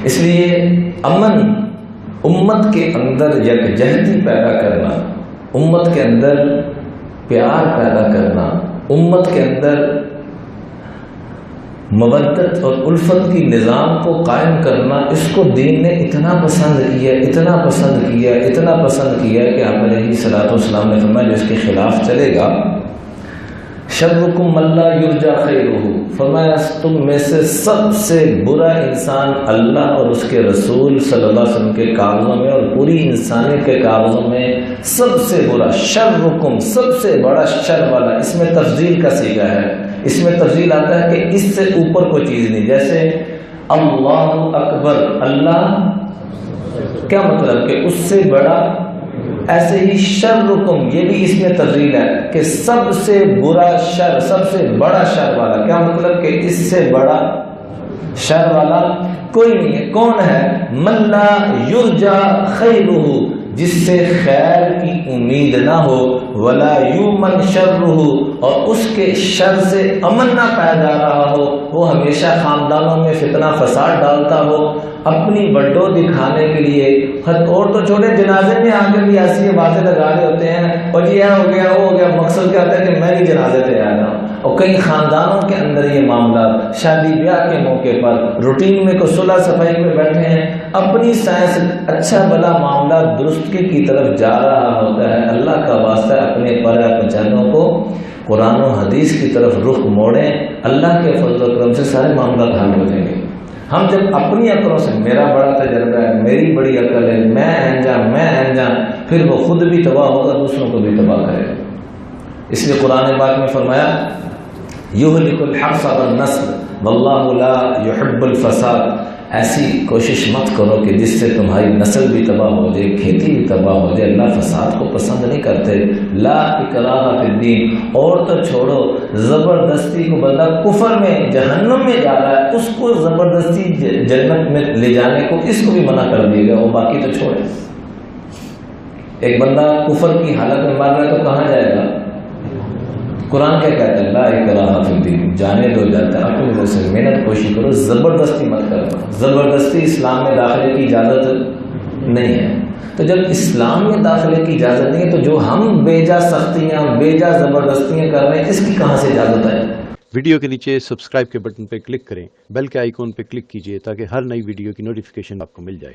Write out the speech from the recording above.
اس لیے امن، امت کے اندر یکجہتی پیدا کرنا، امت کے اندر پیار پیدا کرنا، امت کے اندر مودت اور الفت کی نظام کو قائم کرنا، اس کو دین نے اتنا پسند کیا، اتنا پسند کیا، اتنا پسند کیا کہ آپ علیہ الصلوۃ والسلام نے فرمایا جو اس کے خلاف چلے گا، شرکم من لا یرجی خیرہ، فرمایا تم میں سے سب سے برا انسان اللہ اور اس کے رسول صلی اللہ علیہ وسلم کے کاغذوں میں اور پوری انسانیت کے کاغذوں میں سب سے برا، شرکم سب سے بڑا شر والا، اس میں تفضیل کا صیغہ ہے، اس میں تفضیل آتا ہے کہ اس سے اوپر کوئی چیز نہیں، جیسے اللہ اکبر، اللہ کیا مطلب کہ اس سے بڑا، ایسے ہی شرکم یہ بھی اس میں تفضیل ہے کہ سب سے برا شر، سب سے بڑا شر والا، کیا مطلب کہ اس سے بڑا شر والا کوئی نہیں ہے۔ کون ہے؟ من لا یرجی خیرہ، جس سے خیر کی امید نہ ہو، ولا یؤمن شرہ، اور اس کے شر سے امن نہ پایا جا رہا ہو، وہ ہمیشہ خاندانوں میں فتنہ فساد ڈالتا ہو، اپنی بڈو دکھانے کے لیے، اور تو چھوٹے جنازے میں آ کے بھی ایسی باتیں لگا رہے ہوتے ہیں، اور یہ ہو گیا وہ ہو گیا، مقصد کیا ہوتا ہے کہ میں ہی جنازے پہ آ رہا ہوں۔ اور کئی خاندانوں کے اندر یہ معاملات، شادی بیاہ کے موقع پر روٹین میں کو صلح صفائی میں بیٹھے ہیں، اپنی سائنس اچھا بلا معاملہ درستگی کی طرف جا رہا ہوتا ہے۔ اللہ کا واسطہ اپنے پرا پچانوں کو قرآن و حدیث کی طرف رخ موڑیں، اللہ کے فضل و کرم سے سارے معاملات حل ہو جائیں گے۔ ہم جب اپنی عقلوں سے، میرا بڑا تجربہ ہے، میری بڑی عقل ہے، میں انجام، پھر وہ خود بھی تباہ ہوگا، دوسروں کو بھی تباہ کرے گا۔ اس لیے قرآن پاک میں فرمایا یہلک الحرث والنسل واللہ لا یحب الفساد، ایسی کوشش مت کرو کہ جس سے تمہاری نسل بھی تباہ ہو جائے، کھیتی بھی تباہ ہو جائے، اللہ فساد کو پسند نہیں کرتے۔ لا اکراہ فی الدین، اور تو چھوڑو، زبردستی کو بندہ کفر میں جہنم میں جا رہا ہے، اس کو زبردستی جنت میں لے جانے کو اس کو بھی منع کر دیے گا، وہ باقی تو چھوڑے۔ ایک بندہ کفر کی حالت میں مر رہا ہے تو کہاں جائے گا؟ قرآن کیا کہتا ہے؟ لا اکراہ فی الدین، جانے دو جاتا ہے، اپنی وجہ سے محنت کوشش کرو، زبردستی مت کرو۔ زبردستی اسلام میں داخلے کی اجازت نہیں ہے۔ تو جب اسلام میں داخلے کی اجازت نہیں ہے تو جو ہم بیجا سختیاں، بیجا زبردستیاں کر رہے ہیں، اس کی کہاں سے اجازت ہے؟ ویڈیو کے نیچے سبسکرائب کے بٹن پہ کلک کریں، بیل کے آئیکن پہ کلک کیجئے تاکہ ہر نئی ویڈیو کی نوٹیفیکیشن آپ کو مل جائے۔